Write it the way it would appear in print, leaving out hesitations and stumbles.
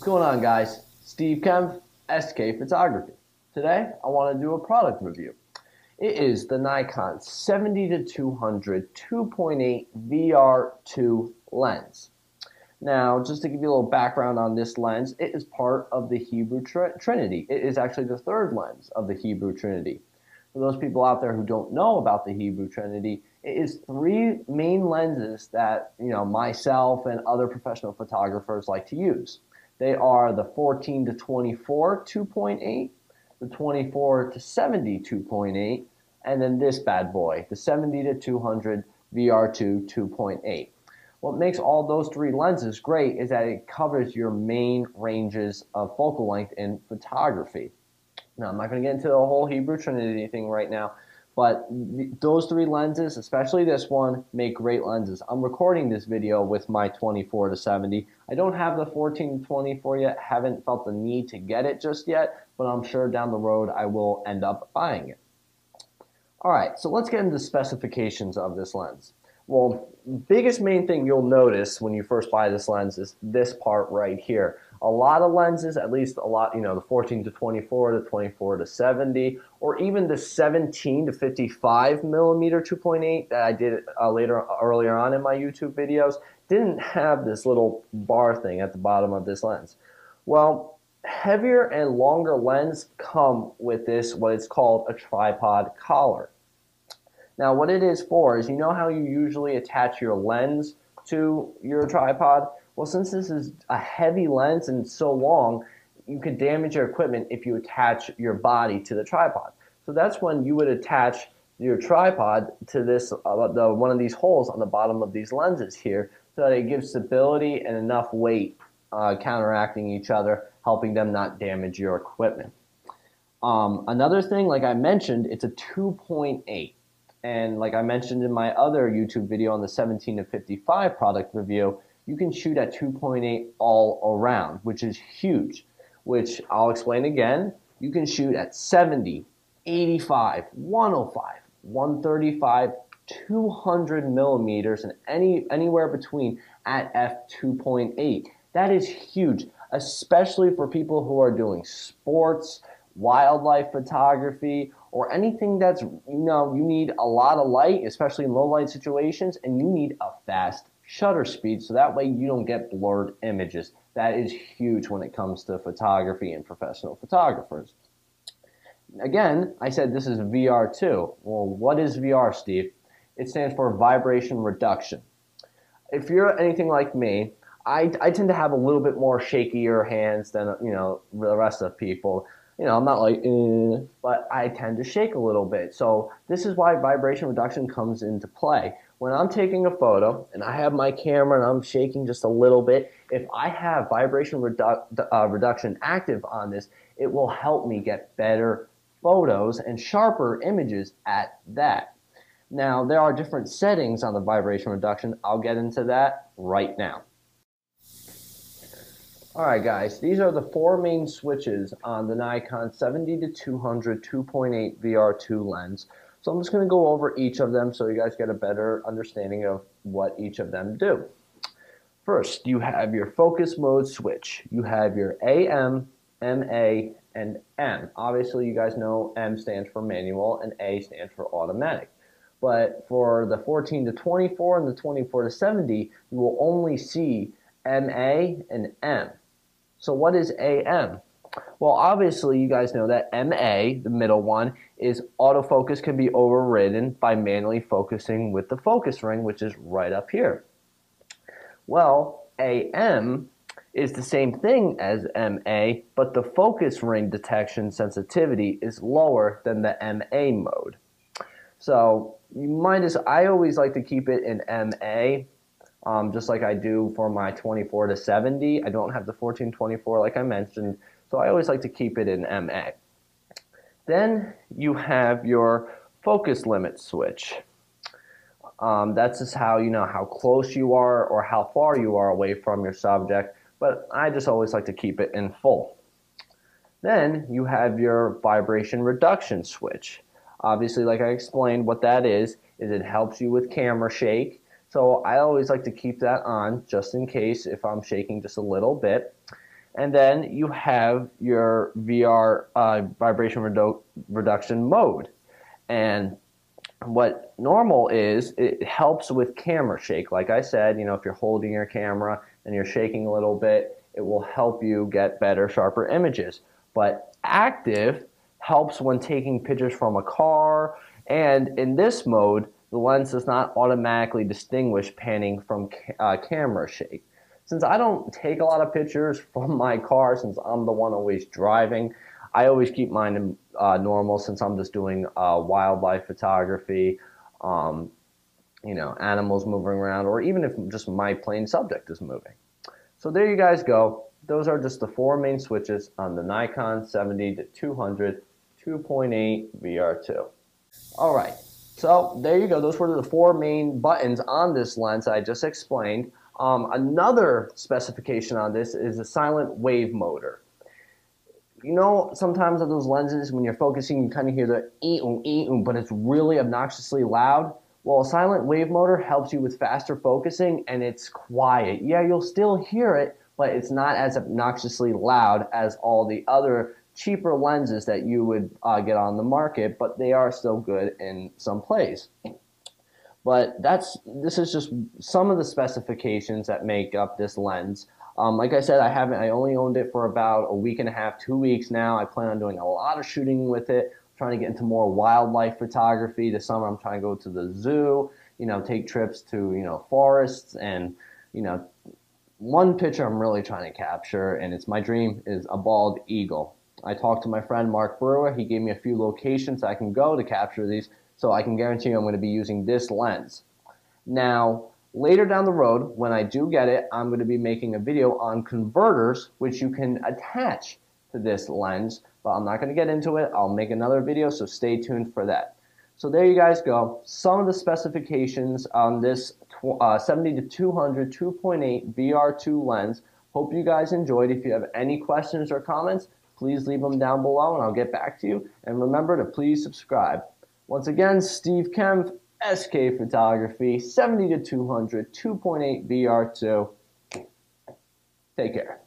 going on, guys? Steve Kemp, SK Photography. Today I want to do a product review. It is the Nikon 70-200 2.8 VR2 lens. Now, just to give you a little background on this lens, it is part of the Hebrew Trinity. It is actually the third lens of the Hebrew Trinity. For those people out there who don't know about the Hebrew Trinity, it is three main lenses that myself and other professional photographers like to use. They are the 14-24 2.8, the 24-70 2.8, and then this bad boy, the 70-200 VR2 2.8. What makes all those three lenses great is that it covers your main ranges of focal length in photography. Now, I'm not going to get into the whole Hebrew Trinity thing right now, but those three lenses, especially this one, make great lenses. I'm recording this video with my 24-70. I don't have the 14-24 yet, haven't felt the need to get it just yet, but I'm sure down the road I will end up buying it. Alright, so let's get into the specifications of this lens. Well, biggest main thing you'll notice when you first buy this lens is this part right here. A lot of lenses, at least a lot, the 14-24, the 24-70, or even the 17-55 millimeter 2.8 that I did earlier on in my YouTube videos, didn't have this little bar thing at the bottom of this lens. Well, heavier and longer lenses come with this, what is called a tripod collar. Now, what it is for is, you know how you usually attach your lens to your tripod? Well, since this is a heavy lens and so long, you could damage your equipment if you attach your body to the tripod. So that's when you would attach your tripod to this, one of these holes on the bottom of these lenses here, so that it gives stability and enough weight counteracting each other, helping them not damage your equipment. Another thing, like I mentioned, it's a 2.8. And like I mentioned in my other YouTube video on the 17-55 product review, you can shoot at 2.8 all around, which is huge, which I'll explain again. You can shoot at 70, 85, 105, 135, 200 millimeters, and anywhere between at f2.8. That is huge, especially for people who are doing sports, wildlife photography, or anything that's, you need a lot of light, especially in low light situations, and you need a fast shutter speed so that way you don't get blurred images. That is huge when it comes to photography and professional photographers. Again, I said this is VR2. Well, what is VR, Steve? It stands for vibration reduction. If you're anything like me, I tend to have a little bit more shakier hands than the rest of people. I'm not like, but I tend to shake a little bit. So this is why vibration reduction comes into play. When I'm taking a photo and I have my camera and I'm shaking just a little bit, if I have vibration reduction active on this, it will help me get better photos and sharper images at that. Now, there are different settings on the vibration reduction. I'll get into that right now. Alright guys, these are the four main switches on the Nikon 70-200 2.8 VR2 lens. So I'm just going to go over each of them so you guys get a better understanding of what each of them do. First, you have your focus mode switch. You have your AM, MA, and M. Obviously, you guys know M stands for manual and A stands for automatic. But for the 14-24 and the 24-70, you will only see MA and M. So what is AM? Well, obviously you guys know that MA, the middle one, is autofocus can be overridden by manually focusing with the focus ring, which is right up here. Well, AM is the same thing as MA, but the focus ring detection sensitivity is lower than the MA mode. So I always like to keep it in MA. Just like I do for my 24-70. I don't have the 14-24 like I mentioned, so I always like to keep it in MA. Then you have your focus limit switch. That's just how you know how close you are or how far you are away from your subject, but I just always like to keep it in full. Then you have your vibration reduction switch. Obviously, like I explained, what that is it helps you with camera shake. So I always like to keep that on just in case if I'm shaking just a little bit. And then you have your VR vibration reduction mode. And what normal is, it helps with camera shake. Like I said, if you're holding your camera and you're shaking a little bit, it will help you get better, sharper images. But active helps when taking pictures from a car. And in this mode, the lens does not automatically distinguish panning from camera shake. Since I don't take a lot of pictures from my car, since I'm the one always driving, I always keep mine normal, since I'm just doing wildlife photography, animals moving around, or even if just my plain subject is moving. So there you guys go. Those are just the four main switches on the Nikon 70-200 2.8 VR2. All right, so there you go. Those were the four main buttons on this lens I just explained. Another specification on this is a silent wave motor. Sometimes on those lenses, when you're focusing, you kind of hear the ee-oom, but it's really obnoxiously loud. Well, a silent wave motor helps you with faster focusing, and it's quiet. Yeah, you'll still hear it, but it's not as obnoxiously loud as all the other cheaper lenses that you would get on the market, but they are still good in some plays. But this is just some of the specifications that make up this lens. Like I said, I only owned it for about a week and a half, 2 weeks now. I plan on doing a lot of shooting with it, trying to get into more wildlife photography. This summer I'm trying to go to the zoo, take trips to, forests, and, one picture I'm really trying to capture, and it's my dream, is a bald eagle. I talked to my friend Mark Brewer. He gave me a few locations I can go to capture these, so I can guarantee you I'm going to be using this lens. Now, later down the road, when I do get it, I'm going to be making a video on converters, which you can attach to this lens, but I'm not going to get into it. I'll make another video, so stay tuned for that. So there you guys go. Some of the specifications on this 70-200 2.8 VR2 lens. Hope you guys enjoyed. If you have any questions or comments, please leave them down below and I'll get back to you. And remember to please subscribe. Once again, Steve Kempf, SK Photography, 70-200 2.8 VR2. Take care.